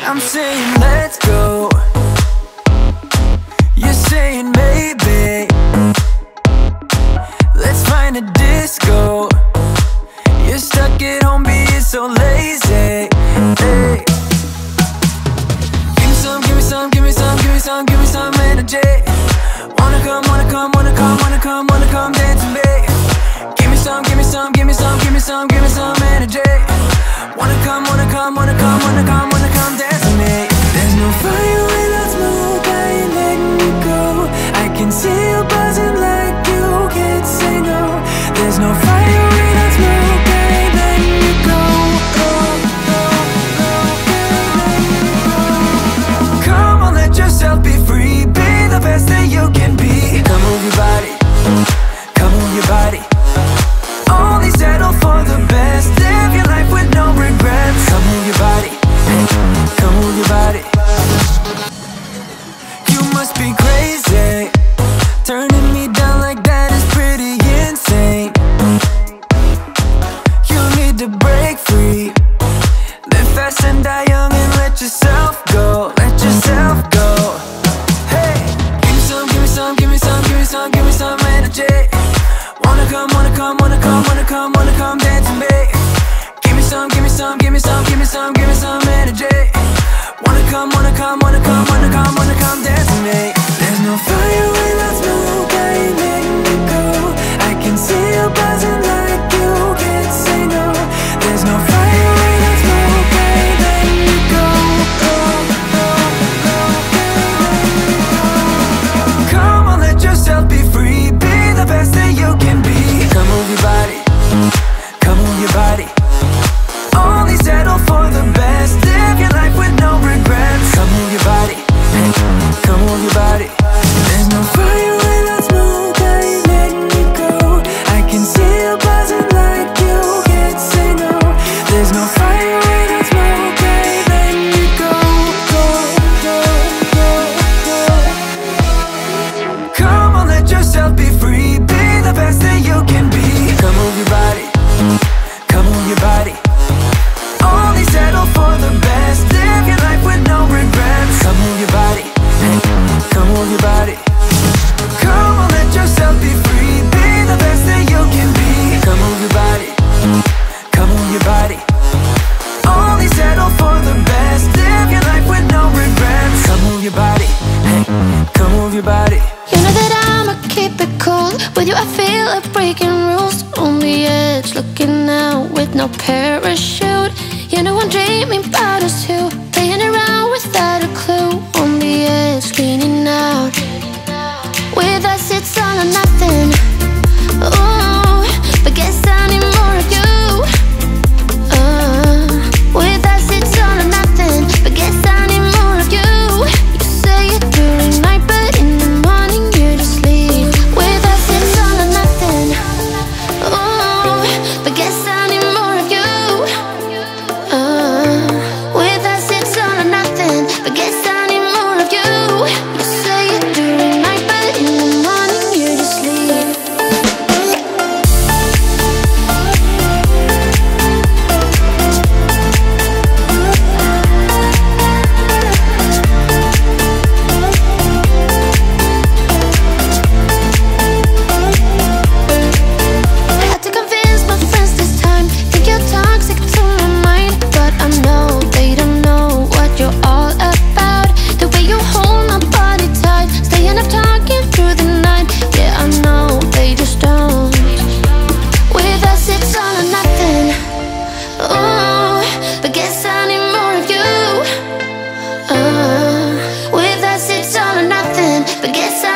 I'm saying let's go, you're saying maybe. Let's find a disco. You're stuck at home being so lazy. Hey. Give me some, give me some, give me some, give me some, give me some energy. Wanna come, wanna come, wanna come, wanna come, wanna come dance with me. Give me some, give me some, give me some, give me some, give me some energy. Wanna come, wanna come, wanna come, wanna come, wanna come dance with me. There's no fire without smoke, I ain't letting you go. I can see you buzzing like you can't say no. There's no fire without smoke, I ain't letting you go. Come on, let yourself be free. Be the best that you can be. Come move your body, come move your body. Only settle for the best. Live your life with no regrets. Come move your body, come move your body. You must be crazy. Turning me down like that is pretty insane. You need to break free. Live fast and die young and let yourself go. Let yourself go. Hey, give me some, give me some, give me some, give me some, give me some energy. Wanna come, wanna come, wanna come, wanna come, wanna come dance with me. Give me some, give me some, give me some, give me some, give me some energy. Wanna come, wanna come, wanna come, wanna come, wanna come dance with me. There's no fire without smoke, I ain't letting you go. I can see you buzzing like you can't say no. There's no fire without smoke, I ain't letting you go. Come on, let yourself be free. Be the best that you can be. Come move your body, come move your body. Only settle for the best. Live your life with no regrets. Come move your body, come move your body. There's no fire without smoke, I ain't letting you go. I can see you buzzing like you can't say no. There's no fire without smoke, I ain't letting you go. Come on, let yourself be free. Be the best that you can be. Come move your body, come move your body. Only settle for the best. Live your life with no regrets. Come move your body, come move your body. Come on, let yourself be free. Be the best that you can be. Come move your body, come move your body. Only settle for the best. Live your life with no regrets. Come move your body, come move your body. You know that I'ma keep it cool. With you I feel like breaking rules. On the edge, looking out with no parachute. You know I'm dreaming about us two, playing around without a clue. On the edge, cleaning out. With us it's all or nothing. Ooh, but guess I need more of you. With us it's all or nothing, but guess I need more of you. You say it during night, but in the morning you just leave. With us it's all or nothing. Ooh, but guess I need more of you. With us it's all or nothing, but guess I need more of you. You say it during night, but in the morning you just leave. Had to convince my friends this time. Think you're toxic to my mind, but I know they don't know what you're all about. The way you hold my body tight, staying up talking through the night. Yeah, I know they just don't. With us it's all or nothing. Ooh, but guess I need more of you. With us it's all or nothing, but guess I